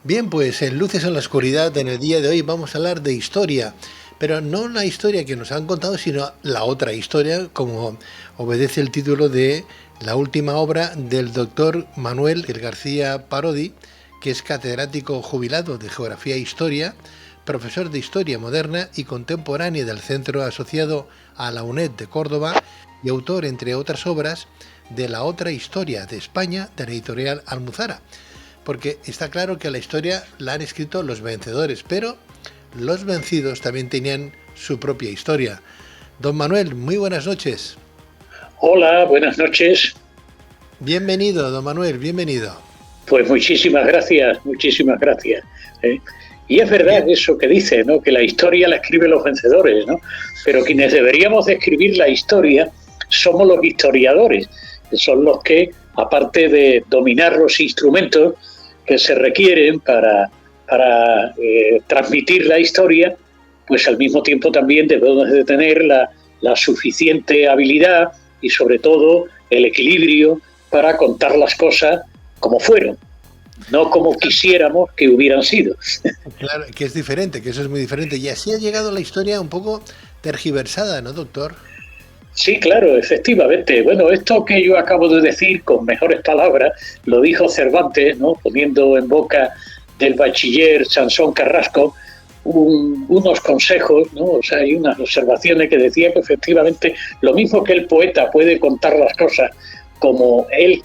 Bien, pues en Luces en la Oscuridad, en el día de hoy vamos a hablar de historia, pero no la historia que nos han contado, sino la otra historia, como obedece el título de la última obra del doctor Manuel García Parodi, que es catedrático jubilado de Geografía e Historia, profesor de Historia Moderna y Contemporánea del Centro Asociado a la UNED de Córdoba y autor, entre otras obras, de La otra historia de España, de la editorial Almuzara. Porque está claro que la historia la han escrito los vencedores, pero los vencidos también tenían su propia historia. Don Manuel, muy buenas noches. Hola, buenas noches. Bienvenido, don Manuel, bienvenido. Pues muchísimas gracias, muchísimas gracias. ¿eh? Y es verdad Bien. eso que dice, ¿no? Que la historia la escriben los vencedores, ¿no? Pero quienes deberíamos de escribir la historia somos los historiadores, que son los que, aparte de dominar los instrumentos que se requieren para transmitir la historia, pues al mismo tiempo también debemos de tener la suficiente habilidad y sobre todo el equilibrio para contar las cosas como fueron, no como quisiéramos que hubieran sido. Claro, que es diferente, que eso es muy diferente. Y así ha llegado la historia un poco tergiversada, ¿no, doctor? Sí, claro, efectivamente. Bueno, esto que yo acabo de decir con mejores palabras lo dijo Cervantes, ¿no? Poniendo en boca del bachiller Sansón Carrasco unos consejos, ¿no? O sea, hay unas observaciones que decía que efectivamente lo mismo que el poeta puede contar las cosas como él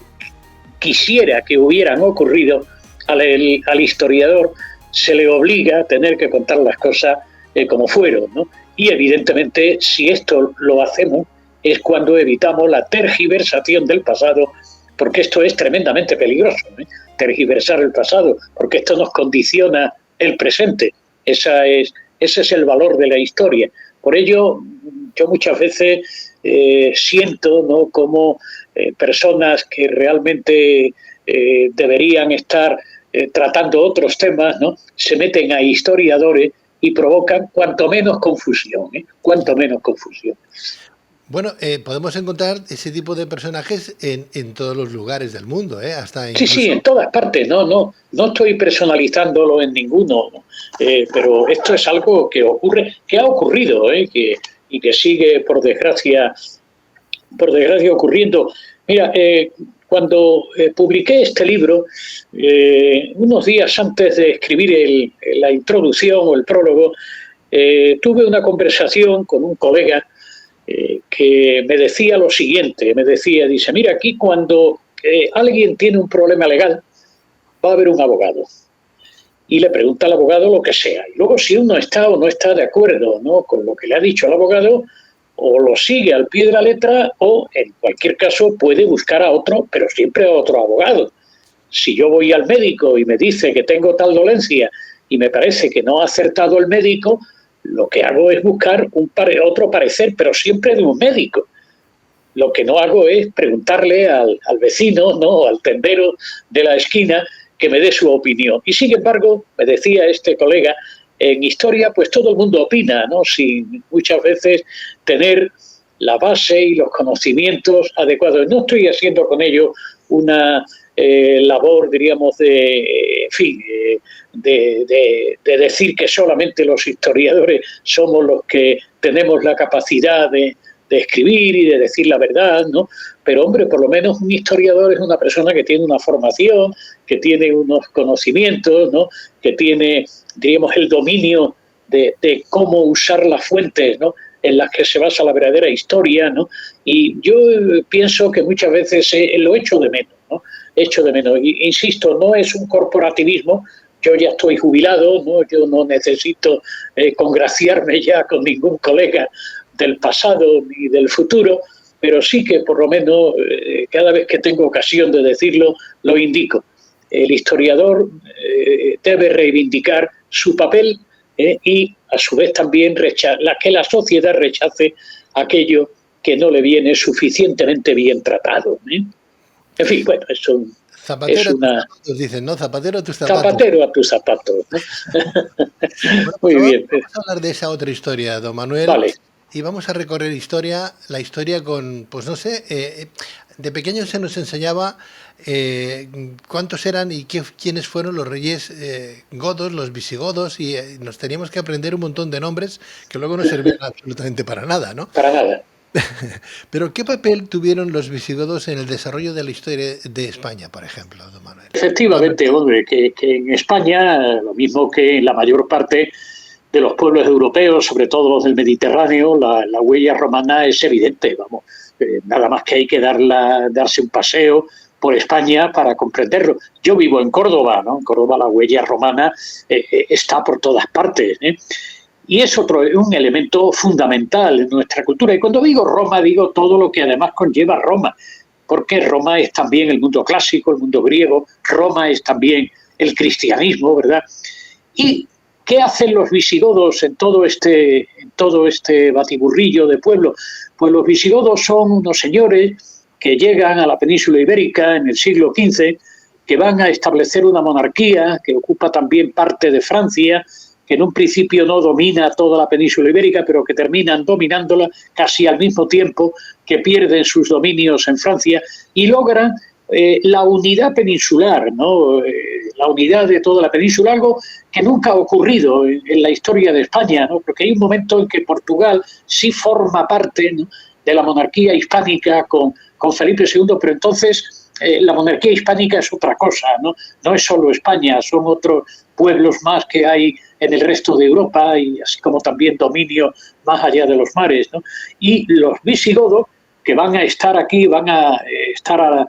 quisiera que hubieran ocurrido, al historiador se le obliga a tener que contar las cosas como fueron, ¿no? Y evidentemente, si esto lo hacemos, es cuando evitamos la tergiversación del pasado, porque esto es tremendamente peligroso, tergiversar el pasado, porque esto nos condiciona el presente. Ese es el valor de la historia. Por ello, yo muchas veces siento, ¿no?, como personas que realmente deberían estar tratando otros temas, ¿no?, se meten a historiadores y provocan cuanto menos confusión, cuanto menos confusión. Bueno, podemos encontrar ese tipo de personajes en todos los lugares del mundo, hasta Sí, sí, en incluso... todas partes, no estoy personalizándolo en ninguno, pero esto es algo que ocurre, que ha ocurrido, y que sigue, por desgracia ocurriendo. Mira, cuando publiqué este libro, unos días antes de escribir la introducción o el prólogo, tuve una conversación con un colega que me decía lo siguiente, dice, mira, aquí cuando alguien tiene un problema legal, va a haber un abogado. Y le pregunta al abogado lo que sea. Y luego si uno está o no está de acuerdo, ¿no?, con lo que le ha dicho el abogado, o lo sigue al pie de la letra o, en cualquier caso, puede buscar a otro, pero siempre a otro abogado. Si yo voy al médico y me dice que tengo tal dolencia y me parece que no ha acertado el médico, lo que hago es buscar otro parecer, pero siempre de un médico. Lo que no hago es preguntarle al vecino, ¿no?, al tendero de la esquina, que me dé su opinión. Y sin embargo, me decía este colega, en historia pues todo el mundo opina, ¿no?, sin muchas veces tener la base y los conocimientos adecuados. No estoy haciendo con ello una labor, diríamos, de decir que solamente los historiadores somos los que tenemos la capacidad de escribir y de decir la verdad, ¿no? Pero, hombre, por lo menos un historiador es una persona que tiene una formación, que tiene unos conocimientos, ¿no?, que tiene, diríamos, el dominio de cómo usar las fuentes, ¿no?, en las que se basa la verdadera historia, ¿no? Y yo pienso que muchas veces lo echo de menos, ¿no? Echo de menos. Y, insisto, no es un corporativismo. Yo ya estoy jubilado, ¿no? Yo no necesito congraciarme ya con ningún colega del pasado ni del futuro, pero sí que por lo menos cada vez que tengo ocasión de decirlo, lo indico. El historiador debe reivindicar su papel y a su vez también que la sociedad rechace aquello que no le viene suficientemente bien tratado. En fin, bueno, es Zapatero a tus una zapatos, dicen, ¿no? Zapatero a tus zapatos. zapatero a tus zapatos, ¿no? Bueno, pues Muy ahora bien, vamos a hablar de esa otra historia, don Manuel. vale. y vamos a recorrer la historia con, pues no sé, de pequeños se nos enseñaba cuántos eran y quiénes fueron los reyes godos, los visigodos, y nos teníamos que aprender un montón de nombres que luego no servían absolutamente para nada, ¿no? Para nada. Pero ¿qué papel tuvieron los visigodos en el desarrollo de la historia de España, por ejemplo, don Manuel? Efectivamente, hombre, que en España, lo mismo que en la mayor parte de los pueblos europeos, sobre todo los del Mediterráneo, la huella romana es evidente, vamos. Nada más que hay que darse un paseo por España para comprenderlo. Yo vivo en Córdoba, ¿no? En Córdoba la huella romana está por todas partes, ¿eh? Y es un elemento fundamental en nuestra cultura. Y cuando digo Roma, digo todo lo que además conlleva Roma, porque Roma es también el mundo clásico, el mundo griego, Roma es también el cristianismo, ¿verdad? ¿Y qué hacen los visigodos en todo este batiburrillo de pueblo? Pues los visigodos son unos señores que llegan a la península ibérica en el siglo XV, que van a establecer una monarquía que ocupa también parte de Francia, que en un principio no domina toda la península ibérica, pero que terminan dominándola casi al mismo tiempo que pierden sus dominios en Francia y logran la unidad peninsular, ¿no? La unidad de toda la península, algo que nunca ha ocurrido en la historia de España, ¿no? Porque hay un momento en que Portugal sí forma parte, ¿no?, de la monarquía hispánica con Felipe II, pero entonces la monarquía hispánica es otra cosa, ¿no? No es solo España, son otros pueblos más que hay en el resto de Europa y así como también dominio más allá de los mares, ¿no? Y los visigodos que van a estar aquí, van a estar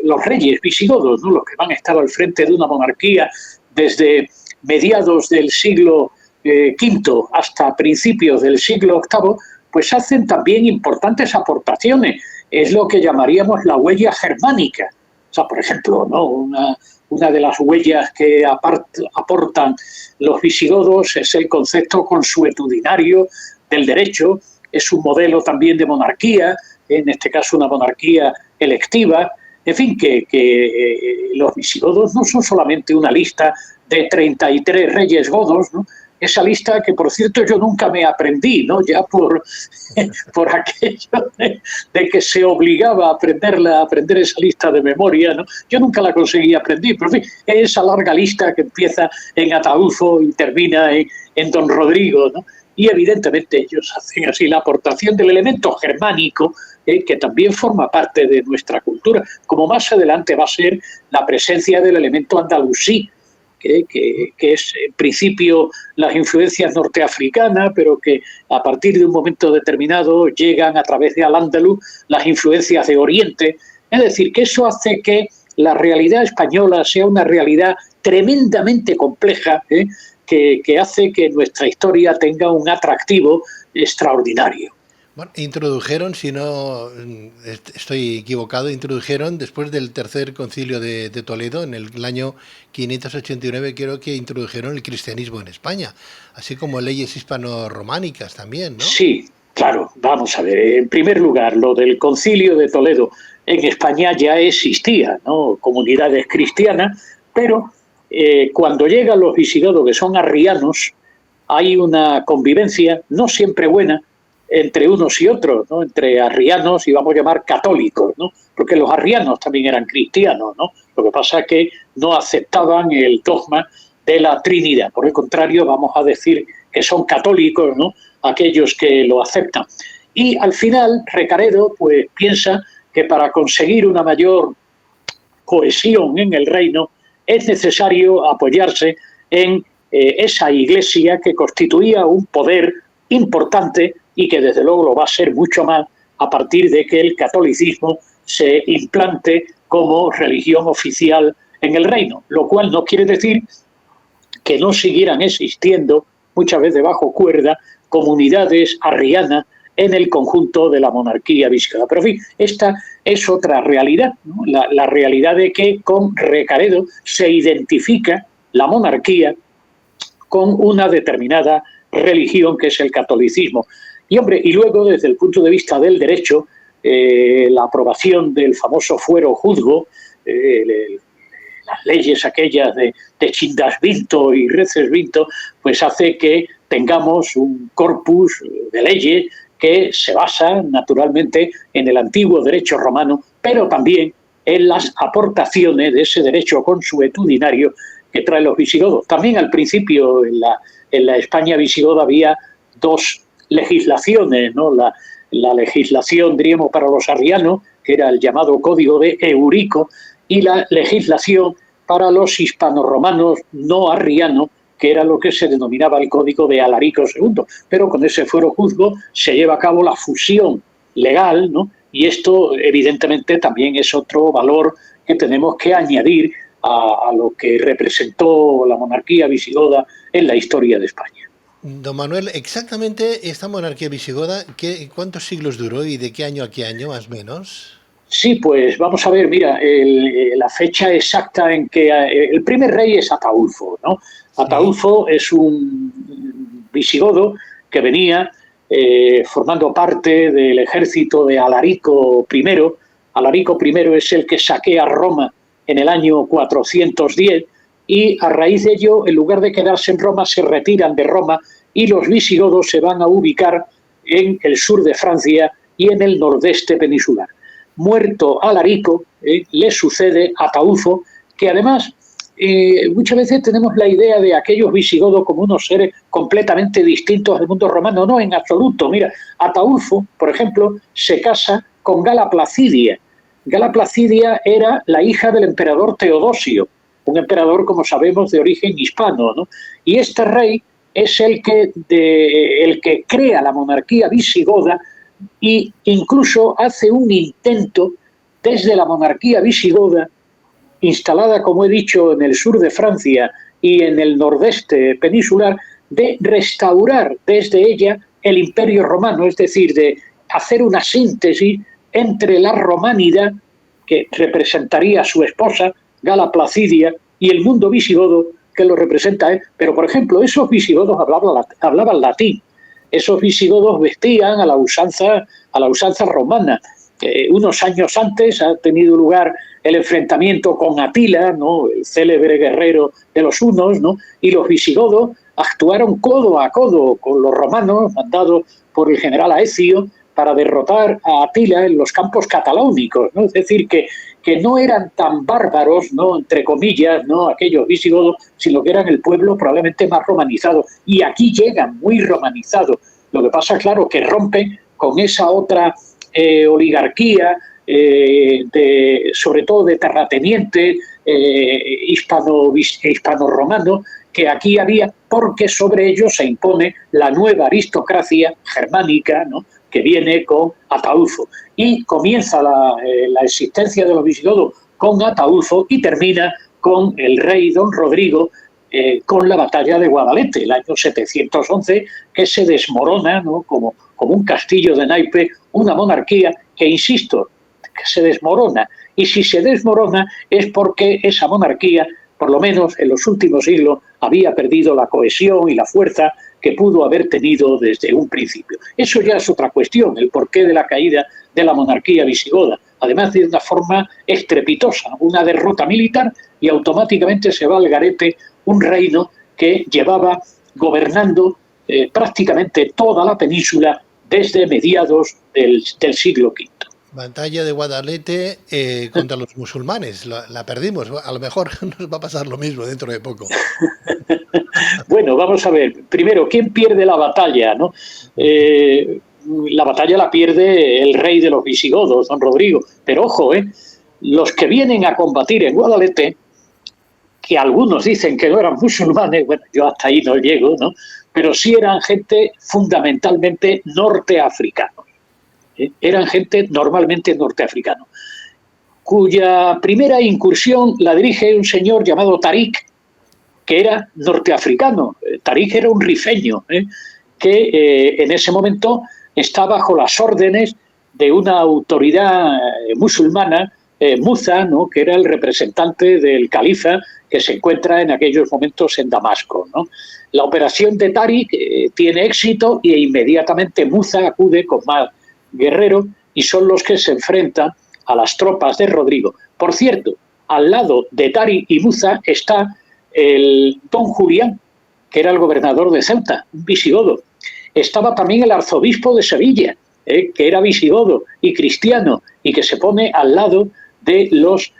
los reyes visigodos, ¿no?, los que van a estar al frente de una monarquía desde mediados del siglo V hasta principios del siglo VIII, pues hacen también importantes aportaciones. Es lo que llamaríamos la huella germánica. O sea, por ejemplo, ¿no?, una de las huellas que aportan los visigodos es el concepto consuetudinario del derecho, es un modelo también de monarquía, en este caso una monarquía electiva. En fin, que los visigodos no son solamente una lista de 33 reyes godos, ¿no? Esa lista que, por cierto, yo nunca me aprendí, ¿no?, ya por aquello de que se obligaba a aprender esa lista de memoria, ¿no? Yo nunca la conseguí aprender, pero en fin, esa larga lista que empieza en Ataulfo y termina en Don Rodrigo, ¿no? Y evidentemente ellos hacen así la aportación del elemento germánico, que también forma parte de nuestra cultura, como más adelante va a ser la presencia del elemento andalusí, que es en principio las influencias norteafricanas, pero que a partir de un momento determinado llegan a través de Al-Ándalus las influencias de Oriente. Es decir, que eso hace que la realidad española sea una realidad tremendamente compleja, que hace que nuestra historia tenga un atractivo extraordinario. Bueno, introdujeron, si no estoy equivocado, después del tercer concilio de Toledo, en el año 589, creo que introdujeron el cristianismo en España, así como leyes hispano-románicas también, ¿no? Sí, claro, vamos a ver. En primer lugar, lo del concilio de Toledo en España ya existía, ¿no?, comunidades cristianas, pero cuando llegan los visigodos, que son arrianos, hay una convivencia no siempre buena entre unos y otros, ¿no?, entre arrianos y vamos a llamar católicos, ¿no?, porque los arrianos también eran cristianos, ¿no? Lo que pasa es que no aceptaban el dogma de la Trinidad. Por el contrario, vamos a decir que son católicos, ¿no?, aquellos que lo aceptan. Y al final, Recaredo pues piensa que para conseguir una mayor cohesión en el reino es necesario apoyarse en esa iglesia que constituía un poder importante y que desde luego lo va a ser mucho más a partir de que el catolicismo se implante como religión oficial en el reino, lo cual no quiere decir que no siguieran existiendo, muchas veces bajo cuerda, comunidades arrianas en el conjunto de la monarquía visigoda. Pero en fin, esta es otra realidad, ¿no?, la realidad de que con Recaredo se identifica la monarquía con una determinada religión que es el catolicismo. Y hombre, y luego desde el punto de vista del derecho, la aprobación del famoso fuero juzgo, las leyes aquellas de Chindas Vinto y Reces Vinto, pues hace que tengamos un corpus de leyes que se basa naturalmente en el antiguo derecho romano, pero también en las aportaciones de ese derecho consuetudinario que traen los visigodos. También al principio en la España visigoda había dos legislaciones, ¿no? La legislación, diríamos, para los arrianos, que era el llamado Código de Eurico, y la legislación para los hispanoromanos no arrianos, que era lo que se denominaba el Código de Alarico II. Pero con ese fuero juzgo se lleva a cabo la fusión legal, ¿no? Y esto, evidentemente, también es otro valor que tenemos que añadir a lo que representó la monarquía visigoda en la historia de España. Don Manuel, exactamente esta monarquía visigoda, ¿cuántos siglos duró y de qué año a qué año, más o menos? Sí, pues vamos a ver, mira, la fecha exacta en que el primer rey es Ataulfo, ¿no? Sí. Ataulfo es un visigodo que venía formando parte del ejército de Alarico I. Alarico I es el que saquea Roma en el año 410 y a raíz de ello, en lugar de quedarse en Roma, se retiran de Roma y los visigodos se van a ubicar en el sur de Francia y en el nordeste peninsular. Muerto Alarico, le sucede Ataulfo, que además muchas veces tenemos la idea de aquellos visigodos como unos seres completamente distintos del mundo romano. No, en absoluto. Mira, Ataulfo, por ejemplo, se casa con Gala Placidia. Gala Placidia era la hija del emperador Teodosio, un emperador, como sabemos, de origen hispano, ¿no? Y este rey es el que crea la monarquía visigoda e incluso hace un intento desde la monarquía visigoda, instalada, como he dicho, en el sur de Francia y en el nordeste peninsular, de restaurar desde ella el Imperio Romano, es decir, de hacer una síntesis entre la romanidad, que representaría a su esposa, Gala Placidia, y el mundo visigodo, que lo representa él. Pero, por ejemplo, esos visigodos hablaban latín. Esos visigodos vestían a la usanza romana. Unos años antes ha tenido lugar el enfrentamiento con Atila, ¿no? El célebre guerrero de los hunos, ¿no? Y los visigodos actuaron codo a codo con los romanos, mandados por el general Aecio, para derrotar a Atila en los campos cataláunicos, ¿no? Es decir, que no eran tan bárbaros, ¿no?, entre comillas, ¿no?, aquellos visigodos, sino que eran el pueblo probablemente más romanizado. Y aquí llegan muy romanizados. Lo que pasa, claro, que rompen con esa otra oligarquía, sobre todo de terratenientes hispano-romanos, que aquí había, porque sobre ellos se impone la nueva aristocracia germánica, ¿no?, que viene con Ataulfo. Y comienza la existencia de los visigodos con Ataulfo y termina con el rey don Rodrigo, con la batalla de Guadalete, el año 711, que se desmorona, ¿no?, como un castillo de naipe, una monarquía que, insisto, que se desmorona. Y si se desmorona es porque esa monarquía, por lo menos en los últimos siglos, había perdido la cohesión y la fuerza que pudo haber tenido desde un principio. Eso ya es otra cuestión, el porqué de la caída de la monarquía visigoda. Además, de una forma estrepitosa, una derrota militar, y automáticamente se va al garete un reino que llevaba gobernando prácticamente toda la península desde mediados del siglo V. Batalla de Guadalete contra los musulmanes, la perdimos. A lo mejor nos va a pasar lo mismo dentro de poco. Bueno, vamos a ver. Primero, ¿quién pierde la batalla, no? La batalla la pierde el rey de los visigodos, don Rodrigo. Pero ojo, los que vienen a combatir en Guadalete, que algunos dicen que no eran musulmanes, bueno, yo hasta ahí no llego, ¿no?, pero sí eran gente fundamentalmente norteafricana. Eran gente normalmente norteafricana, cuya primera incursión la dirige un señor llamado Tarik, que era norteafricano. Tarik era un rifeño, que en ese momento está bajo las órdenes de una autoridad musulmana, Muza, ¿no?, que era el representante del califa que se encuentra en aquellos momentos en Damasco, ¿no? La operación de Tarik tiene éxito e inmediatamente Muza acude con más guerreros y son los que se enfrentan a las tropas de Rodrigo. Por cierto, al lado de Tarik y Muza está el don Julián, que era el gobernador de Ceuta, un visigodo. Estaba también el arzobispo de Sevilla, que era visigodo y cristiano, y que se pone al lado de los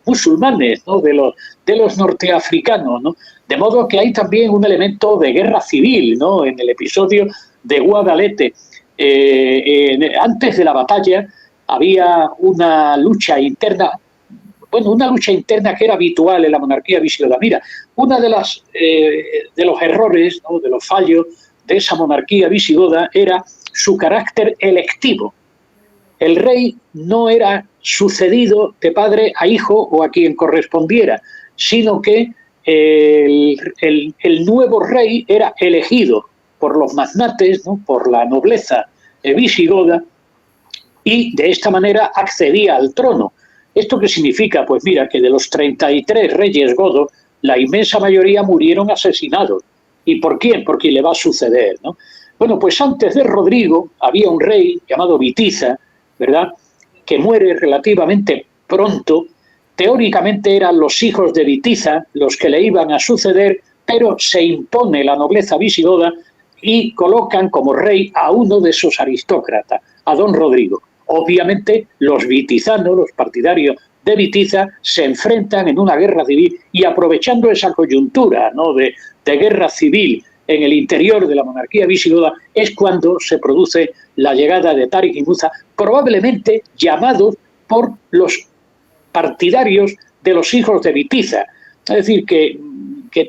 musulmanes, ¿no? de los norteafricanos, ¿no? De modo que hay también un elemento de guerra civil, ¿no? En el episodio de Guadalete. Antes de la batalla había una lucha interna, una lucha interna que era habitual en la monarquía visigoda. Mira, uno de los errores, ¿no? de los fallos de esa monarquía visigoda era su carácter electivo. El rey no era sucedido de padre a hijo o a quien correspondiera, sino que el nuevo rey era elegido por los magnates, ¿no? por la nobleza visigoda, y de esta manera accedía al trono. ¿Esto qué significa? Pues mira, que de los 33 reyes godos, la inmensa mayoría murieron asesinados. ¿Y por quién? Por quien le va a suceder, ¿no? Bueno, pues antes de Rodrigo había un rey llamado Witiza, ¿verdad?, que muere relativamente pronto. Teóricamente eran los hijos de Witiza los que le iban a suceder, pero se impone la nobleza visigoda y colocan como rey a uno de esos aristócratas, a don Rodrigo. Obviamente los witizanos, los partidarios de Witiza, se enfrentan en una guerra civil y aprovechando esa coyuntura, ¿no?, de guerra civil en el interior de la monarquía visigoda, es cuando se produce la llegada de Táriq y Muza, probablemente llamados por los partidarios de los hijos de Witiza. Es decir, que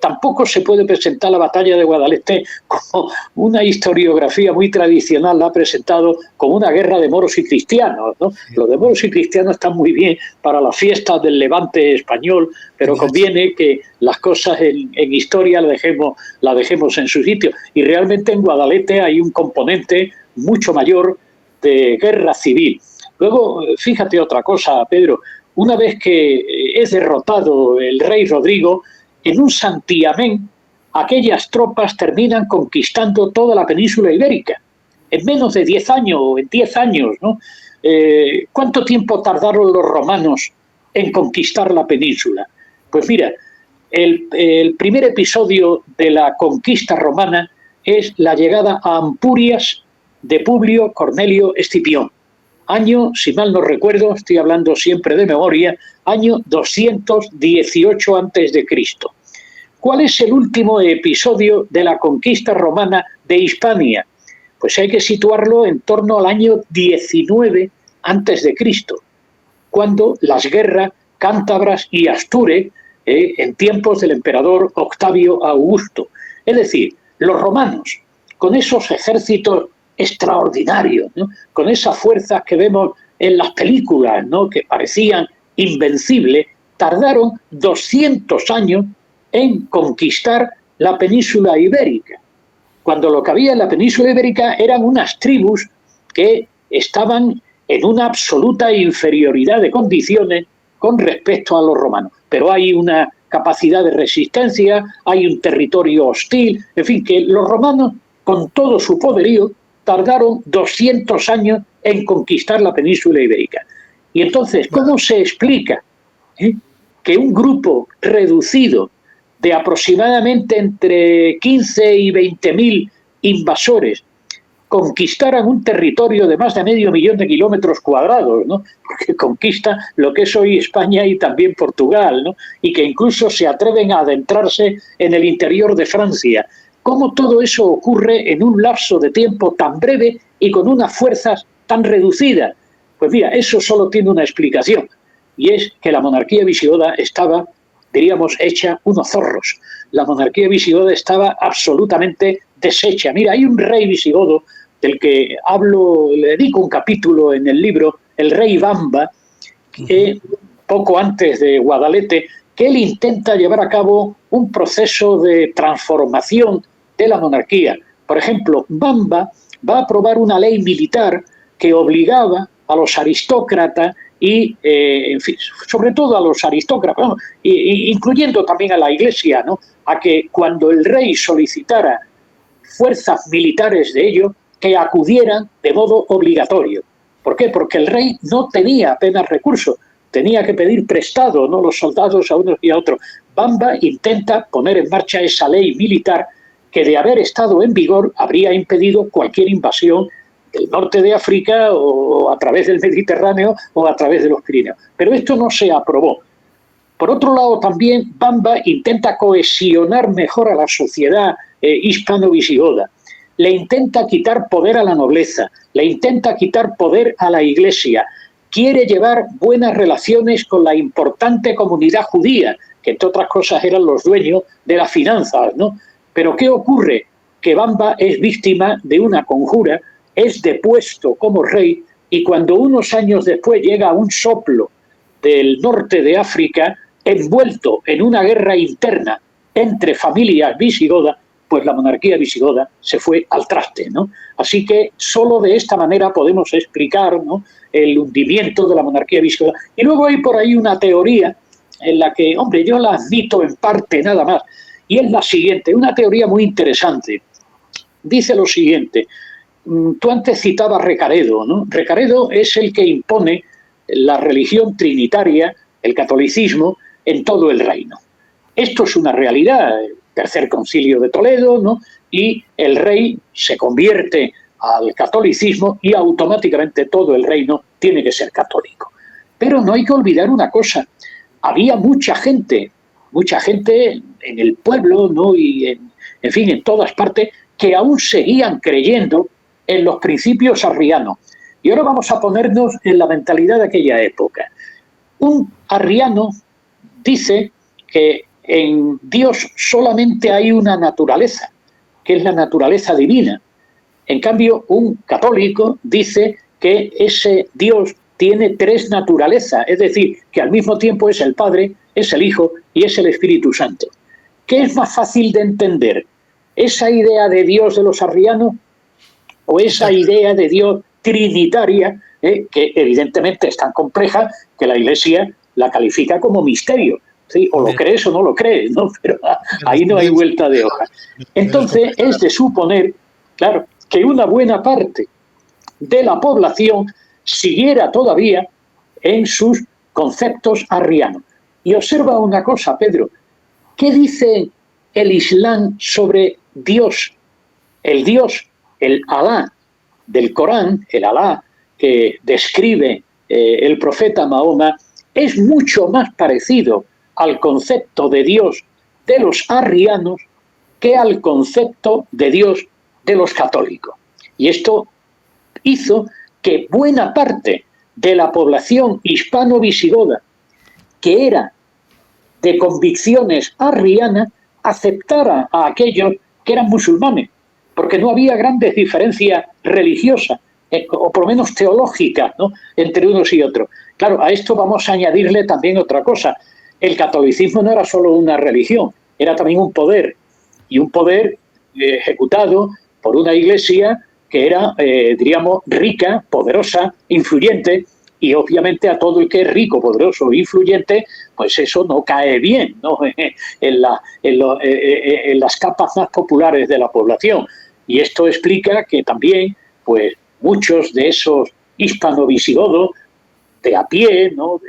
tampoco se puede presentar la batalla de Guadalete como una historiografía muy tradicional, la ha presentado como una guerra de moros y cristianos, ¿no? Los de moros y cristianos están muy bien para las fiestas del Levante español, pero conviene que las cosas en historia las dejemos en su sitio. Y realmente en Guadalete hay un componente mucho mayor de guerra civil. Luego, fíjate otra cosa, Pedro, una vez que es derrotado el rey Rodrigo, en un santiamén, aquellas tropas terminan conquistando toda la península ibérica. En menos de 10 años, o en 10 años, ¿no? ¿Cuánto tiempo tardaron los romanos en conquistar la península? Pues mira, el primer episodio de la conquista romana es la llegada a Ampurias de Publio Cornelio Escipión. Año, si mal no recuerdo, estoy hablando siempre de memoria, año 218 a.C. ¿Cuál es el último episodio de la conquista romana de Hispania? Pues hay que situarlo en torno al año 19 a.C., cuando las guerras cántabras y astures, en tiempos del emperador Octavio Augusto. Es decir, los romanos, con esos ejércitos extraordinarios, ¿no?, con esas fuerzas que vemos en las películas, ¿no?, que parecían invencibles, tardaron 200 años en conquistar la península ibérica, cuando lo que había en la península ibérica eran unas tribus que estaban en una absoluta inferioridad de condiciones con respecto a los romanos. Pero hay una capacidad de resistencia, hay un territorio hostil, en fin, que los romanos, con todo su poderío, tardaron 200 años en conquistar la península ibérica. Y entonces, ¿cómo se explica que un grupo reducido de aproximadamente entre 15 y 20.000 invasores conquistaran un territorio de más de 500.000 de kilómetros cuadrados, ¿no?, porque conquista lo que es hoy España y también Portugal, ¿no?, y que incluso se atreven a adentrarse en el interior de Francia? ¿Cómo todo eso ocurre en un lapso de tiempo tan breve y con unas fuerzas tan reducidas? Pues mira, eso solo tiene una explicación, y es que la monarquía visigoda estaba, diríamos, hecha unos zorros. La monarquía visigoda estaba absolutamente deshecha. Mira, hay un rey visigodo del que hablo, le dedico un capítulo en el libro, el rey Bamba, que poco antes de Guadalete, que él intenta llevar a cabo un proceso de transformación de la monarquía. Por ejemplo, Bamba va a aprobar una ley militar que obligaba a los aristócratas y, en fin, sobre todo a los aristócratas, ¿no?, incluyendo también a la Iglesia, ¿no?, a que cuando el rey solicitara fuerzas militares de ellos, que acudieran de modo obligatorio. ¿Por qué? Porque el rey no tenía apenas recursos, tenía que pedir prestado, ¿no?, los soldados a unos y a otros. Bamba intenta poner en marcha esa ley militar que, de haber estado en vigor, habría impedido cualquier invasión del norte de África o a través del Mediterráneo o a través de los Pirineos. Pero esto no se aprobó. Por otro lado, también Bamba intenta cohesionar mejor a la sociedad hispano-visigoda. Le intenta quitar poder a la nobleza, le intenta quitar poder a la Iglesia. Quiere llevar buenas relaciones con la importante comunidad judía, que entre otras cosas eran los dueños de las finanzas, ¿no? Pero ¿qué ocurre? Que Bamba es víctima de una conjura, es depuesto como rey, y cuando unos años después llega un soplo del norte de África, envuelto en una guerra interna entre familias visigodas, pues la monarquía visigoda se fue al traste, ¿no? Así que solo de esta manera podemos explicar, ¿no?, el hundimiento de la monarquía visigoda. Y luego hay por ahí una teoría en la que, hombre, yo la admito en parte nada más, y es la siguiente, una teoría muy interesante. Dice lo siguiente: tú antes citabas Recaredo, ¿no? Recaredo es el que impone la religión trinitaria, el catolicismo, en todo el reino. Esto es una realidad, el Tercer Concilio de Toledo, ¿no?, y el rey se convierte al catolicismo y automáticamente todo el reino tiene que ser católico. Pero no hay que olvidar una cosa: había mucha gente en el pueblo, ¿no?, y en fin, en todas partes, que aún seguían creyendo en los principios arrianos. Y ahora vamos a ponernos en la mentalidad de aquella época. Un arriano dice que en Dios solamente hay una naturaleza, que es la naturaleza divina. En cambio, un católico dice que ese Dios tiene tres naturalezas, es decir, que al mismo tiempo es el Padre, es el Hijo y es el Espíritu Santo. ¿Qué es más fácil de entender? ¿Esa idea de Dios de los arrianos o esa idea de Dios trinitaria, que evidentemente es tan compleja que la Iglesia la califica como misterio? ¿Sí? O lo crees o no lo crees, ¿no? Pero ahí no hay vuelta de hoja. Entonces es de suponer, claro, que una buena parte de la población siguiera todavía en sus conceptos arrianos. Y observa una cosa, Pedro: ¿qué dice el Islam sobre Dios? El Dios, el Alá del Corán, el Alá que describe el profeta Mahoma, es mucho más parecido al concepto de Dios de los arrianos que al concepto de Dios de los católicos. Y esto hizo que buena parte de la población hispano-visigoda, que era de convicciones arrianas, aceptara a aquellos que eran musulmanes, porque no había grandes diferencias religiosas, o por lo menos teológicas, ¿no?, entre unos y otros. Claro, a esto vamos a añadirle también otra cosa: el catolicismo no era solo una religión, era también un poder, y un poder ejecutado por una iglesia que era, diríamos, rica, poderosa, influyente, y obviamente a todo el que es rico, poderoso e influyente, pues eso no cae bien, ¿no?, en las capas más populares de la población. Y esto explica que también, pues, muchos de esos hispano-visigodos de a pie, ¿no?,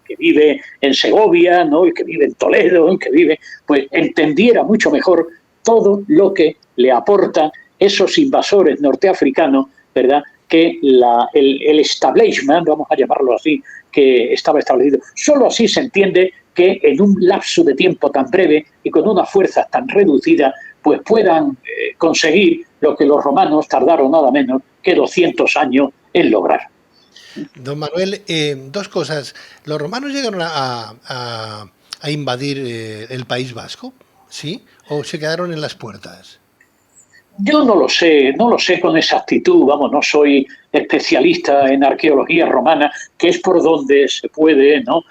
que vive en Segovia, ¿no?, el que vive en Toledo, el que vive, pues entendiera mucho mejor todo lo que le aportan esos invasores norteafricanos, ¿verdad?, que el establishment, vamos a llamarlo así, que estaba establecido. Solo así se entiende que en un lapso de tiempo tan breve y con unas fuerzas tan reducidas, pues puedan conseguir lo que los romanos tardaron nada menos que 200 años en lograr. Don Manuel, dos cosas. ¿Los romanos llegaron a invadir el País Vasco? ¿Sí? ¿O se quedaron en las puertas? Yo no lo sé con exactitud, vamos, no soy especialista en arqueología romana, que es por donde se puede, ¿no?,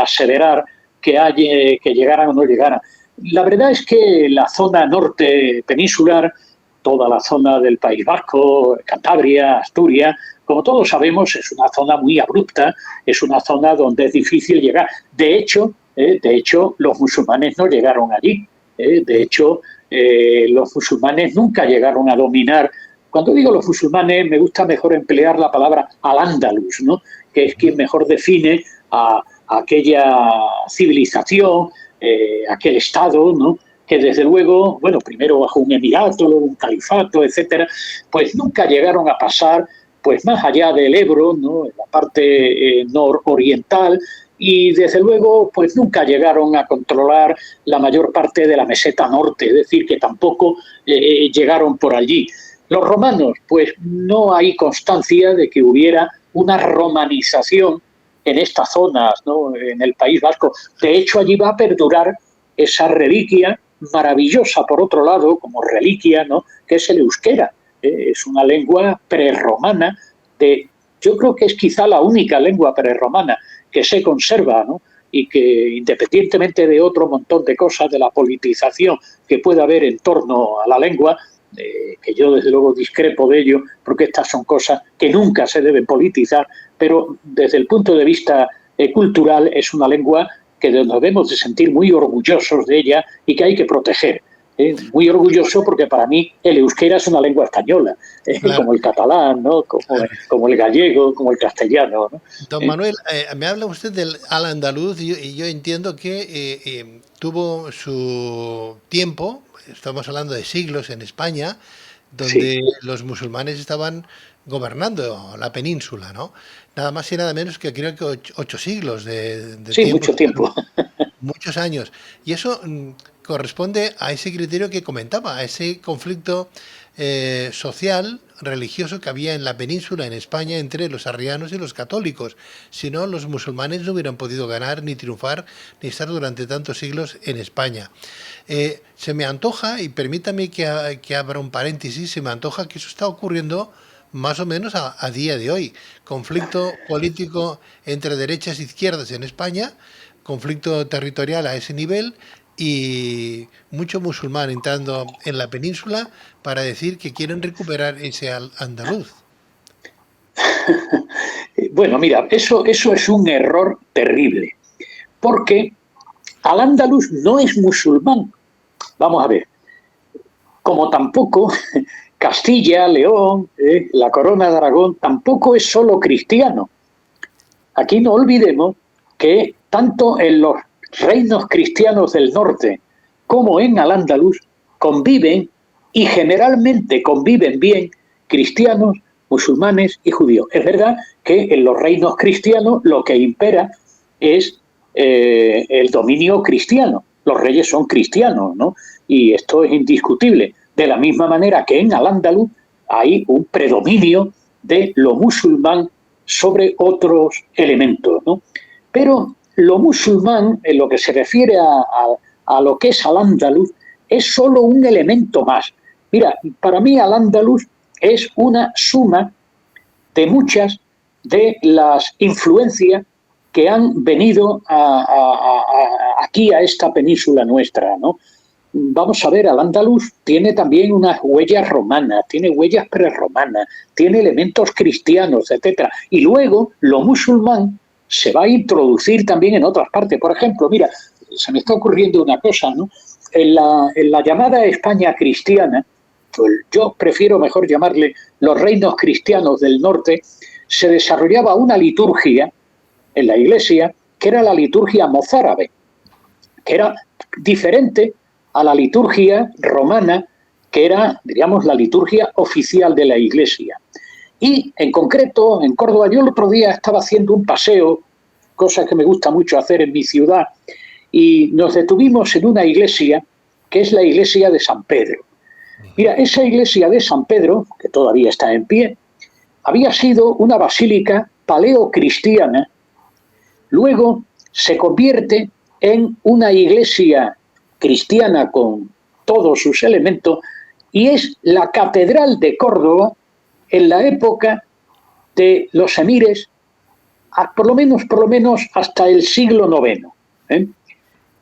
aseverar que llegaran o no llegaran. La verdad es que la zona norte peninsular, toda la zona del País Vasco, Cantabria, Asturias, como todos sabemos, es una zona muy abrupta, es una zona donde es difícil llegar. De hecho, los musulmanes no llegaron allí. De hecho, los musulmanes nunca llegaron a dominar. Cuando digo los musulmanes, me gusta mejor emplear la palabra al-Ándalus, ¿no?, que es quien mejor define a aquella civilización, aquel Estado, ¿no? Que desde luego, bueno, primero bajo un emirato, luego un califato, etcétera, pues nunca llegaron a pasar pues más allá del Ebro, ¿no? En la parte nororiental, y desde luego pues nunca llegaron a controlar la mayor parte de la meseta norte, es decir, que tampoco llegaron por allí. Los romanos, pues no hay constancia de que hubiera una romanización en estas zonas, ¿no? En el País Vasco. De hecho, allí va a perdurar esa reliquia maravillosa, por otro lado, como reliquia, ¿no? Que es el euskera. Es una lengua prerromana, yo creo que es quizá la única lengua prerromana que se conserva, ¿no? Y que independientemente de otro montón de cosas, de la politización que pueda haber en torno a la lengua, que yo desde luego discrepo de ello, porque estas son cosas que nunca se deben politizar, pero desde el punto de vista cultural es una lengua que nos debemos de sentir muy orgullosos de ella y que hay que proteger. Muy orgulloso porque para mí el euskera es una lengua española, claro, como el catalán, ¿no? Como el gallego, como el castellano, ¿no? Don Manuel, me habla usted del al-andaluz y yo entiendo que tuvo su tiempo, estamos hablando de siglos en España, donde sí, los musulmanes estaban gobernando la península, ¿no? Nada más y nada menos que creo que 8 siglos de sí, tiempo. Mucho tiempo. Muchos años. Y eso corresponde a ese criterio que comentaba, a ese conflicto social, religioso que había en la península, en España, entre los arrianos y los católicos. Si no, los musulmanes no hubieran podido ganar, ni triunfar, ni estar durante tantos siglos en España. Se me antoja, y permítame que abra un paréntesis, se me antoja que eso está ocurriendo más o menos a día de hoy. Conflicto político entre derechas e izquierdas en España, conflicto territorial a ese nivel y mucho musulmán entrando en la península para decir que quieren recuperar ese andaluz. Bueno, mira, eso es un error terrible, porque al-Ándalus no es musulmán. Vamos a ver, como tampoco Castilla, León, la Corona de Aragón, tampoco es solo cristiano. Aquí no olvidemos que tanto en los reinos cristianos del norte como en al-Ándalus conviven, y generalmente conviven bien, cristianos, musulmanes y judíos. Es verdad que en los reinos cristianos lo que impera es el dominio cristiano. Los reyes son cristianos, ¿no? Y esto es indiscutible. De la misma manera que en al-Ándalus hay un predominio de lo musulmán sobre otros elementos, ¿no? Pero lo musulmán, en lo que se refiere a lo que es al-Ándalus, es solo un elemento más. Mira, para mí al-Ándalus es una suma de muchas de las influencias que han venido aquí a esta península nuestra, ¿no? Vamos a ver, al-Ándalus tiene también unas huellas romanas, tiene huellas prerromanas, tiene elementos cristianos, etcétera. Y luego lo musulmán se va a introducir también en otras partes. Por ejemplo, mira, se me está ocurriendo una cosa, ¿no? En la llamada España cristiana, pues yo prefiero mejor llamarle los reinos cristianos del norte, se desarrollaba una liturgia en la iglesia que era la liturgia mozárabe, que era diferente a la liturgia romana, que era, diríamos, la liturgia oficial de la iglesia. Y en concreto, en Córdoba, yo el otro día estaba haciendo un paseo, cosa que me gusta mucho hacer en mi ciudad, y nos detuvimos en una iglesia que es la iglesia de San Pedro. Mira, esa iglesia de San Pedro, que todavía está en pie, había sido una basílica paleocristiana, luego se convierte en una iglesia cristiana con todos sus elementos y es la catedral de Córdoba en la época de los emires, por lo menos hasta el siglo IX.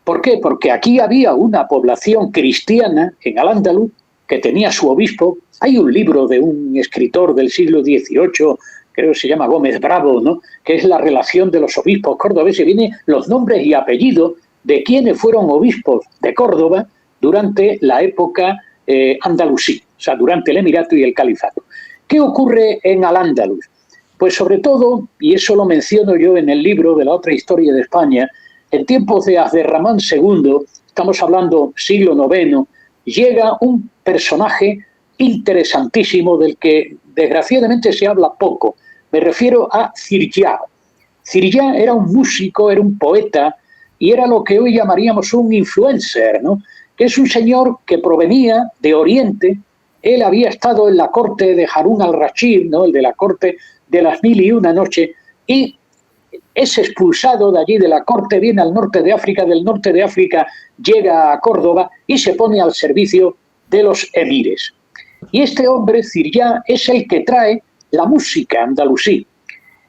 ¿Por qué? Porque aquí había una población cristiana en al-Ándalus que tenía su obispo. Hay un libro de un escritor del siglo XVIII, creo que se llama Gómez Bravo, ¿no? Que es la relación de los obispos cordobeses. Vienen los nombres y apellidos de quienes fueron obispos de Córdoba durante la época andalusí, o sea, durante el emirato y el califato. ¿Qué ocurre en al-Ándalus? Pues sobre todo, y eso lo menciono yo en el libro de la otra historia de España, en tiempos de Abderramán II, estamos hablando siglo IX, llega un personaje interesantísimo del que desgraciadamente se habla poco. Me refiero a Zirjá. Zirjá era un músico, era un poeta y era lo que hoy llamaríamos un influencer, ¿no? Que es un señor que provenía de Oriente. Él había estado en la corte de Harún al-Rashid, ¿no? El de la corte de las 1001 noches, y es expulsado de allí de la corte, viene al norte de África, del norte de África llega a Córdoba y se pone al servicio de los emires. Y este hombre, Zirjá, es el que trae la música andalusí,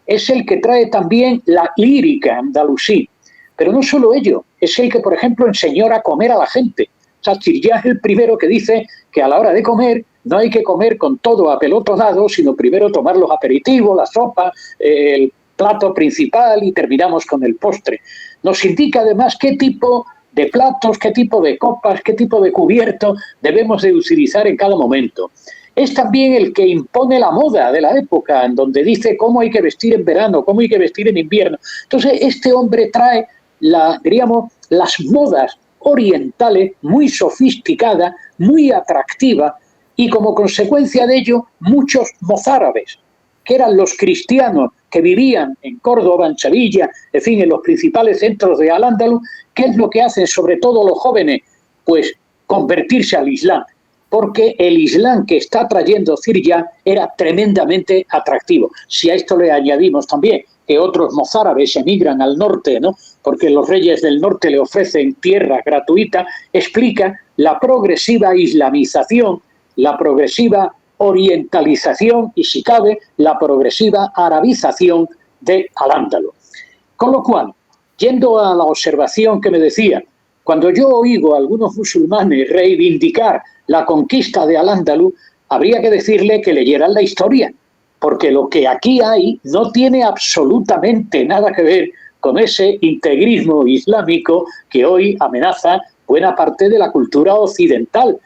es el que trae también la lírica andalusí, pero no solo ello, es el que, por ejemplo, enseñó a comer a la gente. O sea, Zirjá es el primero que dice que a la hora de comer no hay que comer con todo apelotonado, sino primero tomar los aperitivos, la sopa, el plato principal y terminamos con el postre. Nos indica además qué tipo de platos, qué tipo de copas, qué tipo de cubierto debemos de utilizar en cada momento. Es también el que impone la moda de la época, en donde dice cómo hay que vestir en verano, cómo hay que vestir en invierno. Entonces, este hombre trae, diríamos, las modas orientales muy sofisticadas, muy atractivas, y como consecuencia de ello, muchos mozárabes, que eran los cristianos que vivían en Córdoba, en Sevilla, en fin, en los principales centros de Al-Ándalus, ¿qué es lo que hacen sobre todo los jóvenes? Pues convertirse al Islam, porque el Islam que está trayendo Zirjá era tremendamente atractivo. Si a esto le añadimos también que otros mozárabes emigran al norte, ¿no? Porque los reyes del norte le ofrecen tierra gratuita, explica la progresiva islamización, la progresiva orientalización y, si cabe, la progresiva arabización de Al-Ándalus. Con lo cual, yendo a la observación que me decía, cuando yo oigo a algunos musulmanes reivindicar la conquista de Al-Ándalus, habría que decirle que leyeran la historia, porque lo que aquí hay no tiene absolutamente nada que ver con ese integrismo islámico que hoy amenaza buena parte de la cultura occidental.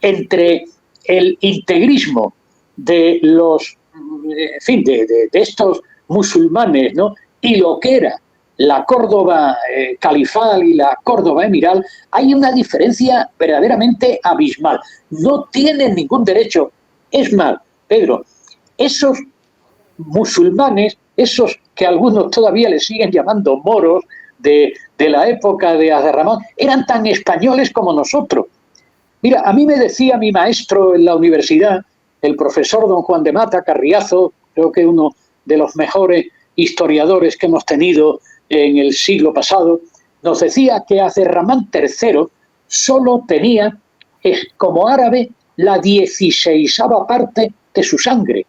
Entre el integrismo de los, en fin, de estos musulmanes, ¿no? Y lo que era la Córdoba califal y la Córdoba emiral, hay una diferencia verdaderamente abismal. No tienen ningún derecho. Es más, Pedro, esos musulmanes, esos que algunos todavía le siguen llamando moros de la época de Abderramán, eran tan españoles como nosotros. Mira, a mí me decía mi maestro en la universidad, el profesor don Juan de Mata Carriazo, creo que uno de los mejores historiadores que hemos tenido en el siglo pasado, nos decía que Abderramán III solo tenía como árabe la 16ª parte de su sangre.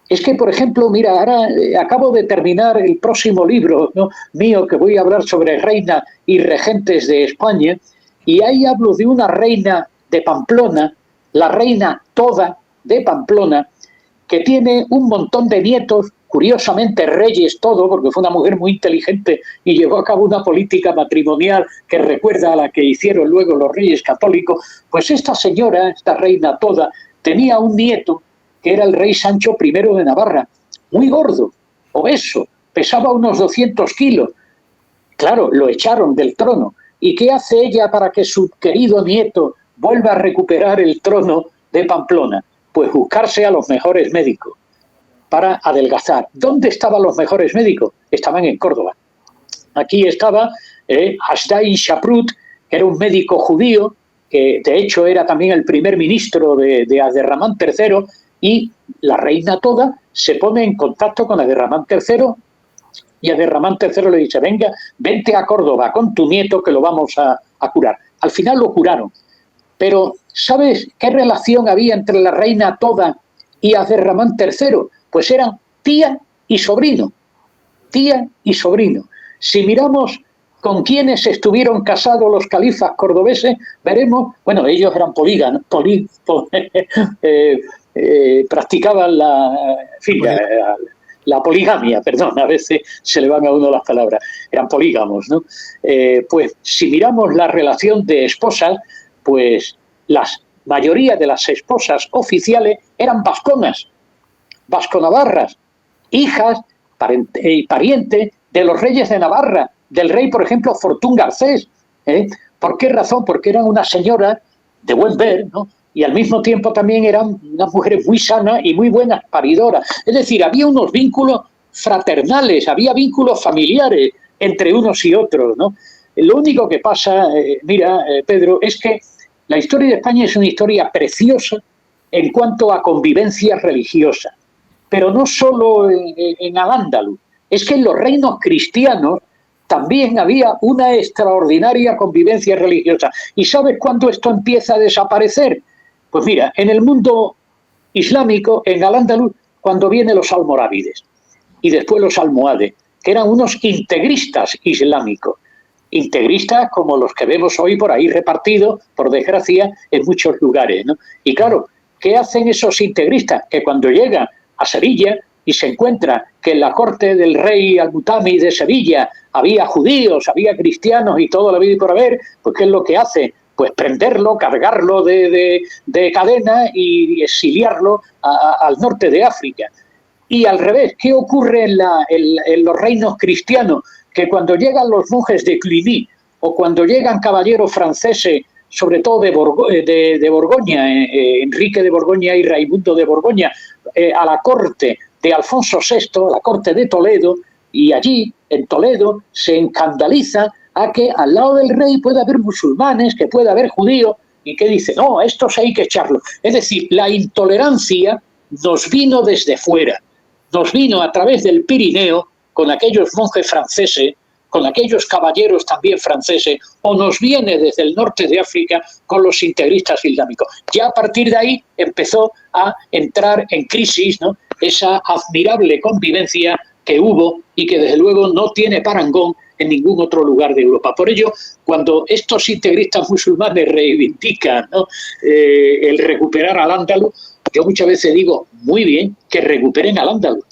Es que, por ejemplo, mira, ahora acabo de terminar el próximo libro, ¿no?, mío, que voy a hablar sobre reinas y regentes de España, y ahí hablo de una reina de Pamplona, la reina Toda de Pamplona, que tiene un montón de nietos, curiosamente reyes todo, porque fue una mujer muy inteligente y llevó a cabo una política matrimonial que recuerda a la que hicieron luego los reyes católicos. Pues esta señora, esta reina Toda, tenía un nieto que era el rey Sancho I de Navarra, muy gordo, obeso, pesaba unos 200 kilos. Claro, lo echaron del trono. ¿Y qué hace ella para que su querido nieto vuelva a recuperar el trono de Pamplona? Pues buscarse a los mejores médicos para adelgazar. ¿Dónde estaban los mejores médicos? Estaban en Córdoba. Aquí estaba Hasdai Shaprut, que era un médico judío, que de hecho era también el primer ministro de Abderramán III, y la reina Toda se pone en contacto con Abderramán III, y Abderramán III le dice: venga, vente a Córdoba con tu nieto que lo vamos a curar. Al final lo curaron. Pero ¿sabes qué relación había entre la reina Toda y Abderramán III? Pues eran tía y sobrino. Tía y sobrino. Si miramos con quiénes estuvieron casados los califas cordobeses, veremos, bueno, ellos eran polígamos, practicaban la poligamia, perdón, a veces se le van a uno las palabras, eran polígamos, ¿no? Pues si miramos la relación de esposas, pues la mayoría de las esposas oficiales eran vasconas, vasconavarras, hijas y parientes de los reyes de Navarra, del rey, por ejemplo, Fortún Garcés. ¿Por qué razón? Porque eran una señora de buen ver, ¿no? Y al mismo tiempo también eran unas mujeres muy sanas y muy buenas paridoras. Es decir, había unos vínculos fraternales, había vínculos familiares entre unos y otros, ¿no? Lo único que pasa, Pedro, es que la historia de España es una historia preciosa en cuanto a convivencia religiosa, pero no solo en Al-Ándalus, es que en los reinos cristianos también había una extraordinaria convivencia religiosa. ¿Y sabes cuándo esto empieza a desaparecer? Pues mira, en el mundo islámico, en Al-Ándalus, cuando vienen los almorávides y después los almohades, que eran unos integristas islámicos, integristas como los que vemos hoy por ahí repartidos, por desgracia, en muchos lugares, ¿no? Y claro, ¿qué hacen esos integristas? Que cuando llegan a Sevilla y se encuentra que en la corte del rey Al-Mutami de Sevilla había judíos, había cristianos y todo lo habido y por haber, pues ¿qué es lo que hace? Pues prenderlo, cargarlo de cadena y exiliarlo al norte de África. Y al revés, ¿qué ocurre en los reinos cristianos? Que cuando llegan los monjes de Cluny o cuando llegan caballeros franceses, sobre todo de Borgoña, Enrique de Borgoña y Raimundo de Borgoña, a la corte de Alfonso VI, a la corte de Toledo, y allí, en Toledo, se escandaliza a que al lado del rey pueda haber musulmanes, que pueda haber judíos, y que dice, no, estos hay que echarlos. Es decir, la intolerancia nos vino desde fuera, nos vino a través del Pirineo, con aquellos monjes franceses, con aquellos caballeros también franceses, o nos viene desde el norte de África con los integristas islámicos. Ya a partir de ahí empezó a entrar en crisis, ¿no?, esa admirable convivencia que hubo y que desde luego no tiene parangón en ningún otro lugar de Europa. Por ello, cuando estos integristas musulmanes reivindican, ¿no?, el recuperar Al-Ándalus, yo muchas veces digo, muy bien, que recuperen Al-Ándalus,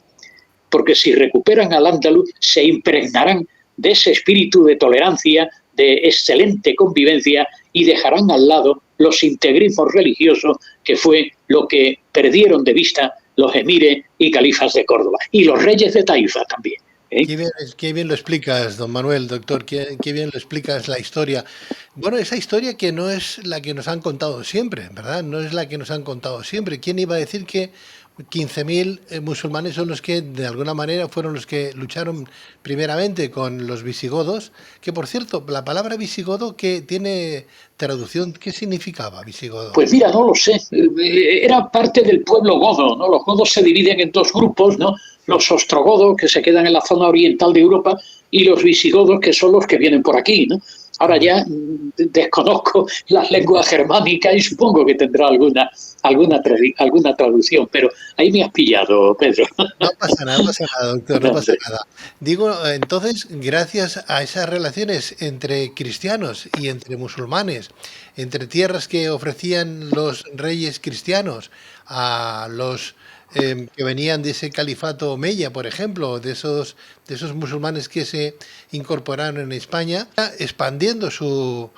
porque si recuperan Al-Ándalus se impregnarán de ese espíritu de tolerancia, de excelente convivencia, y dejarán al lado los integrismos religiosos, que fue lo que perdieron de vista los emires y califas de Córdoba, y los reyes de Taifa también. Qué bien lo explicas, don Manuel, doctor, qué bien lo explicas la historia. Bueno, esa historia que no es la que nos han contado siempre, ¿verdad? No es la que nos han contado siempre. ¿Quién iba a decir que 15.000 musulmanes son los que, de alguna manera, fueron los que lucharon primeramente con los visigodos? Que, por cierto, la palabra visigodo, ¿qué tiene traducción? ¿Qué significaba visigodo? Pues mira, no lo sé. Era parte del pueblo godo, ¿no? Los godos se dividen en dos grupos, ¿no? Los ostrogodos, que se quedan en la zona oriental de Europa, y los visigodos, que son los que vienen por aquí, ¿no? Ahora ya desconozco las lenguas germánicas y supongo que tendrá alguna traducción, pero ahí me has pillado, Pedro. No pasa nada, doctor, no pasa nada. Digo, entonces, gracias a esas relaciones entre cristianos y entre musulmanes, entre tierras que ofrecían los reyes cristianos a los que venían de ese califato omeya, por ejemplo, de esos musulmanes que se incorporaron en España, expandiendo su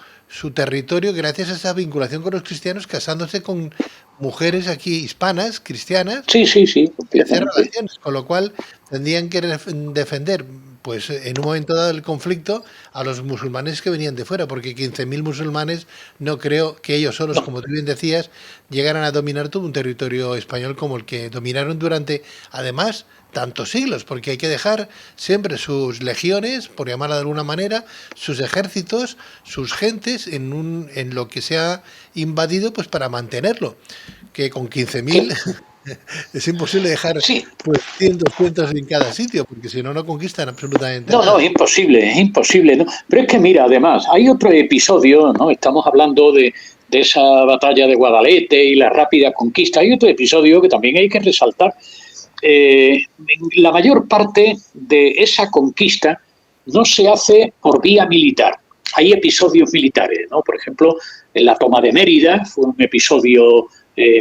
territorio gracias a esa vinculación con los cristianos, casándose con mujeres aquí hispanas, cristianas, sí, y hacer relaciones, con lo cual tendrían que defender, pues en un momento dado del conflicto, a los musulmanes que venían de fuera, porque 15.000 musulmanes no creo que ellos solos, como tú bien decías, llegaran a dominar todo un territorio español como el que dominaron durante, además, tantos siglos, porque hay que dejar siempre sus legiones, por llamarla de alguna manera, sus ejércitos, sus gentes en lo que se ha invadido, pues para mantenerlo, que con 15.000 es imposible dejar pues 100, 200 en cada sitio, porque si no, no conquistan absolutamente nada. No, es imposible, ¿no? Pero es que mira, además, hay otro episodio, ¿no? Estamos hablando de esa batalla de Guadalete y la rápida conquista. Hay otro episodio que también hay que resaltar. La mayor parte de esa conquista no se hace por vía militar. Hay episodios militares, ¿no? Por ejemplo, la toma de Mérida fue un episodio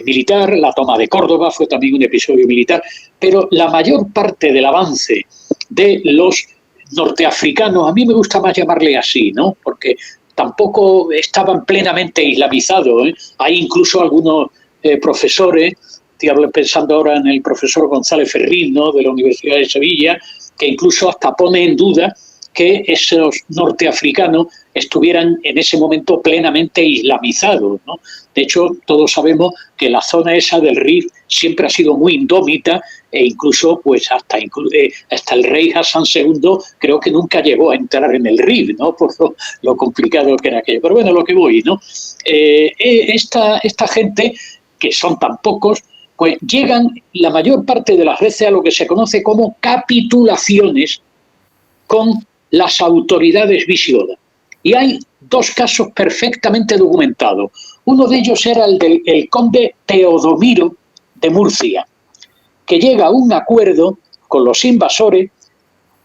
militar, la toma de Córdoba fue también un episodio militar, pero la mayor parte del avance de los norteafricanos, a mí me gusta más llamarle así, ¿no? Porque tampoco estaban plenamente islamizados, ¿eh? Hay incluso algunos profesores Estoy pensando ahora en el profesor González Ferrín, ¿no?, de la Universidad de Sevilla, que incluso hasta pone en duda que esos norteafricanos estuvieran en ese momento plenamente islamizados, ¿no? De hecho, todos sabemos que la zona esa del Rif siempre ha sido muy indómita, e incluso pues hasta el rey Hassan II creo que nunca llegó a entrar en el Rif, ¿no?, por lo complicado que era aquello. Pero bueno, lo que voy, ¿no? Esta gente, que son tan pocos, pues llegan la mayor parte de las veces a lo que se conoce como capitulaciones con las autoridades visigodas. Y hay dos casos perfectamente documentados. Uno de ellos era el del conde Teodomiro de Murcia, que llega a un acuerdo con los invasores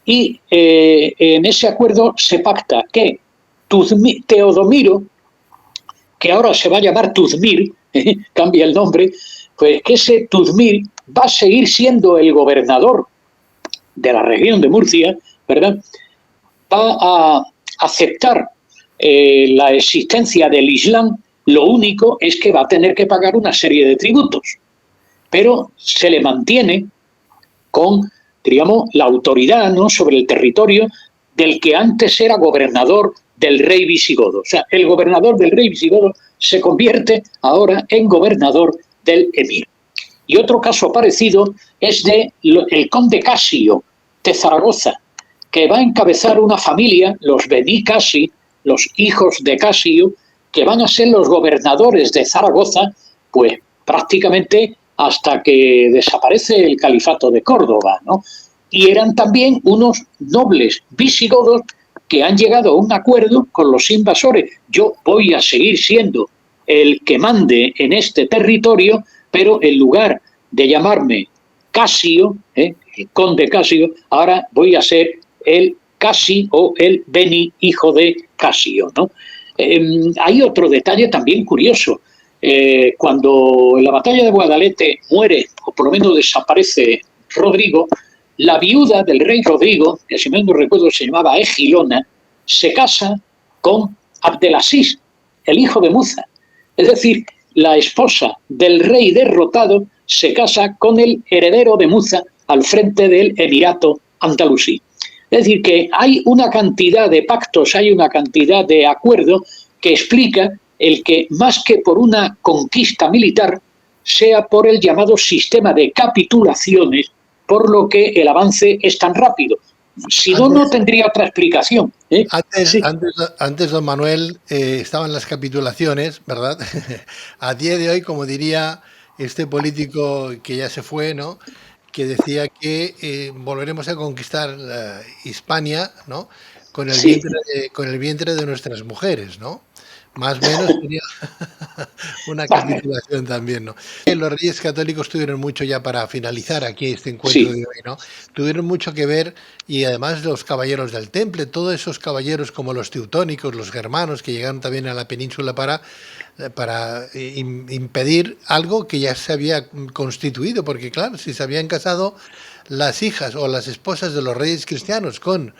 y en ese acuerdo se pacta que Teodomiro, que ahora se va a llamar Tuzmir, cambia el nombre, pues que ese Tuzmir va a seguir siendo el gobernador de la región de Murcia, ¿verdad? Va a aceptar la existencia del Islam, lo único es que va a tener que pagar una serie de tributos, pero se le mantiene con, digamos, la autoridad, ¿no?, sobre el territorio del que antes era gobernador del rey visigodo. O sea, el gobernador del rey visigodo se convierte ahora en gobernador del emir. Y otro caso parecido es el conde Casio de Zaragoza, que va a encabezar una familia, los Bení Casi, los hijos de Casio, que van a ser los gobernadores de Zaragoza, pues prácticamente hasta que desaparece el califato de Córdoba, ¿no? Y eran también unos nobles visigodos que han llegado a un acuerdo con los invasores. Yo voy a seguir siendo el que mande en este territorio, pero en lugar de llamarme Casio, el conde Casio, ahora voy a ser el Casi o el Beni, hijo de Casio, ¿no? Hay otro detalle también curioso. Cuando en la batalla de Guadalete muere, o por lo menos desaparece Rodrigo, la viuda del rey Rodrigo, que si mal no recuerdo se llamaba Egilona, se casa con Abdelaziz, el hijo de Muza. Es decir, la esposa del rey derrotado se casa con el heredero de Muza al frente del Emirato andalusí. Es decir, que hay una cantidad de pactos, hay una cantidad de acuerdos que explica el que, más que por una conquista militar, sea por el llamado sistema de capitulaciones, por lo que el avance es tan rápido. Si no, no tendría otra explicación. Antes, don Manuel, estaban las capitulaciones, ¿verdad? A día de hoy, como diría este político que ya se fue, ¿no?, que decía que volveremos a conquistar Hispania, ¿no?, con el vientre de nuestras mujeres, ¿no? Más o menos sería una capitulación también, ¿no? Los Reyes Católicos tuvieron mucho, ya para finalizar aquí este encuentro de hoy, ¿no?, tuvieron mucho que ver, y además los caballeros del Temple, todos esos caballeros como los teutónicos, los germanos, que llegaron también a la península para impedir algo que ya se había constituido, porque claro, si se habían casado las hijas o las esposas de los reyes cristianos con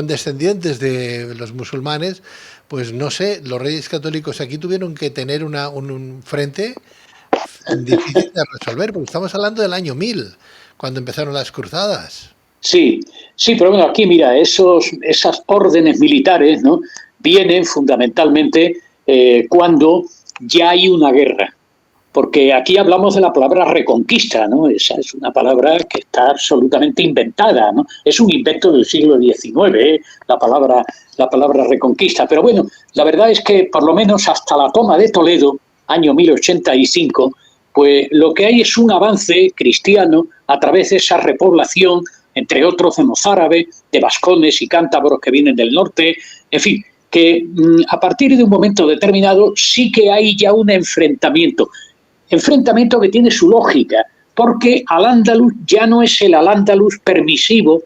descendientes de los musulmanes, pues no sé, los Reyes Católicos aquí tuvieron que tener un frente difícil de resolver, porque estamos hablando del año 1000, cuando empezaron las cruzadas. Sí, pero bueno, aquí mira, esas órdenes militares, ¿no?, vienen fundamentalmente cuando ya hay una guerra. Porque aquí hablamos de la palabra reconquista, ¿no? Esa es una palabra que está absolutamente inventada, ¿no? Es un invento del siglo XIX, la palabra reconquista. Pero bueno, la verdad es que por lo menos hasta la toma de Toledo, año 1085, pues lo que hay es un avance cristiano a través de esa repoblación, entre otros de mozárabes, de vascones y cántabros que vienen del norte, en fin, que a partir de un momento determinado sí que hay ya un enfrentamiento que tiene su lógica, porque Al-Ándalus ya no es el Al-Ándalus permisivo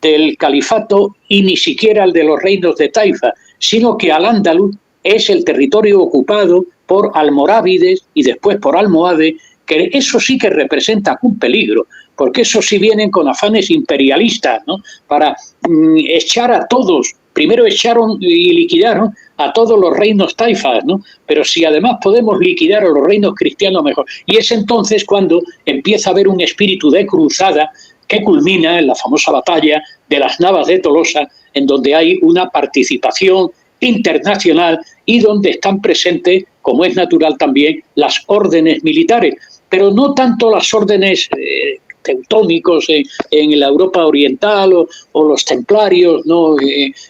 del califato y ni siquiera el de los reinos de Taifa, sino que Al-Ándalus es el territorio ocupado por almorávides y después por almohades, que eso sí que representa un peligro, porque eso sí vienen con afanes imperialistas, ¿no?, para echar a todos primero echaron y liquidaron a todos los reinos taifas, ¿no? Pero si además podemos liquidar a los reinos cristianos, mejor. Y es entonces cuando empieza a haber un espíritu de cruzada que culmina en la famosa batalla de las Navas de Tolosa, en donde hay una participación internacional y donde están presentes, como es natural también, las órdenes militares, pero no tanto las órdenes teutónicos en la Europa oriental o los templarios, ¿no?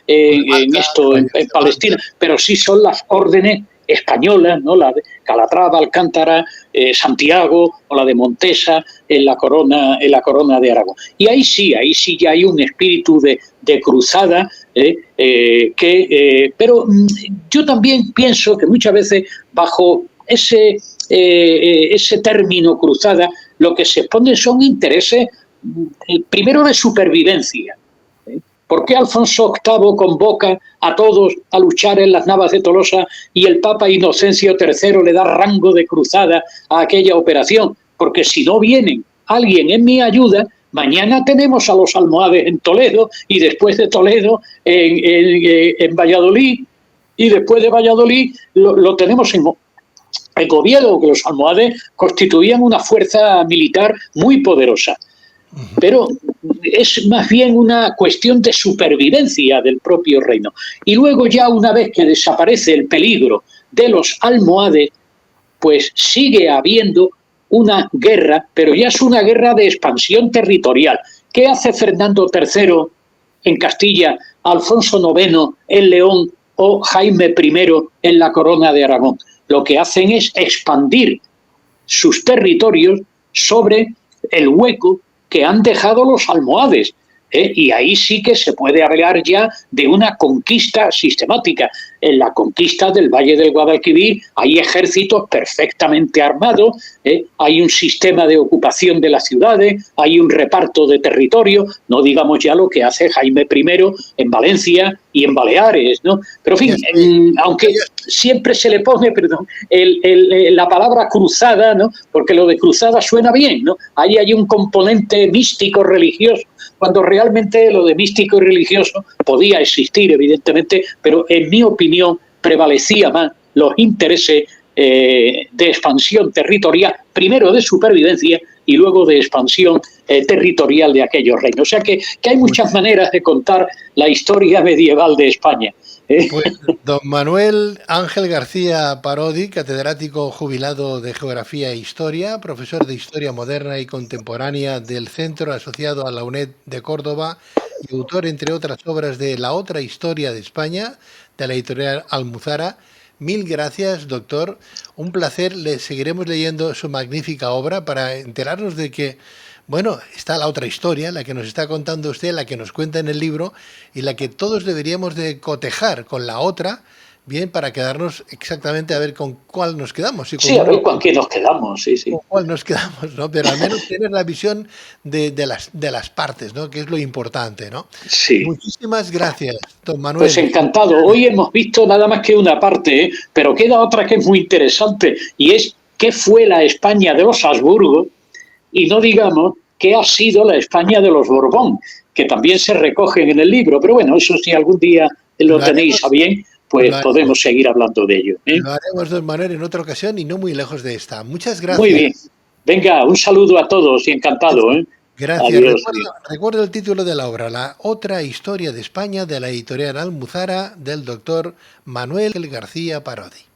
En Palestina, pero sí son las órdenes españolas, ¿no? La de Calatrava, Alcántara, Santiago o la de Montesa en la corona de Aragón. Y ahí sí ya hay un espíritu de cruzada, pero yo también pienso que muchas veces bajo ese término cruzada lo que se exponen son intereses primero de supervivencia. ¿Por qué Alfonso VIII convoca a todos a luchar en las Navas de Tolosa y el Papa Inocencio III le da rango de cruzada a aquella operación? Porque si no vienen alguien en mi ayuda, mañana tenemos a los almohades en Toledo y después de Toledo en Valladolid y después de Valladolid lo tenemos en Oviedo, que los almohades constituían una fuerza militar muy poderosa. Pero es más bien una cuestión de supervivencia del propio reino. Y luego ya una vez que desaparece el peligro de los almohades, pues sigue habiendo una guerra, pero ya es una guerra de expansión territorial. ¿Qué hace Fernando III en Castilla, Alfonso IX en León o Jaime I en la corona de Aragón? Lo que hacen es expandir sus territorios sobre el hueco que han dejado los almohades. Y ahí sí que se puede hablar ya de una conquista sistemática. En la conquista del Valle del Guadalquivir hay ejércitos perfectamente armados, hay un sistema de ocupación de las ciudades, hay un reparto de territorio, no digamos ya lo que hace Jaime I en Valencia y en Baleares, ¿no? Pero en fin, aunque siempre se le pone, la palabra cruzada, ¿no? Porque lo de cruzada suena bien, ¿no? Ahí hay un componente místico religioso, cuando realmente lo de místico y religioso podía existir, evidentemente, pero en mi opinión prevalecía más los intereses de expansión territorial, primero de supervivencia y luego de expansión territorial de aquellos reinos. O sea que hay muchas maneras de contar la historia medieval de España. Pues don Manuel Ángel García Parodi, catedrático jubilado de Geografía e Historia, profesor de Historia Moderna y Contemporánea del Centro asociado a la UNED de Córdoba y autor, entre otras obras, de La otra historia de España, de la editorial Almuzara. Mil gracias, doctor. Un placer. Le seguiremos leyendo su magnífica obra para enterarnos de que, bueno, está la otra historia, la que nos está contando usted, la que nos cuenta en el libro y la que todos deberíamos de cotejar con la otra, bien, para quedarnos exactamente a ver con cuál nos quedamos. Sí, a ver con qué nos quedamos, sí. Con cuál nos quedamos, ¿no? Pero al menos tener la visión de las partes, ¿no? Que es lo importante, ¿no? Sí. Muchísimas gracias, don Manuel. Pues encantado. Hoy hemos visto nada más que una parte, pero queda otra que es muy interesante y es qué fue la España de los Habsburgo y no digamos qué ha sido la España de los Borbón, que también se recogen en el libro. Pero bueno, eso si algún día lo tenéis a bien, pues podemos seguir hablando de ello. Lo haremos, don Manuel, en otra ocasión y no muy lejos de esta. Muchas gracias. Muy bien. Venga, un saludo a todos y encantado. Gracias. Recuerdo el título de la obra, La otra historia de España, de la editorial Almuzara, del doctor Manuel García Parodi.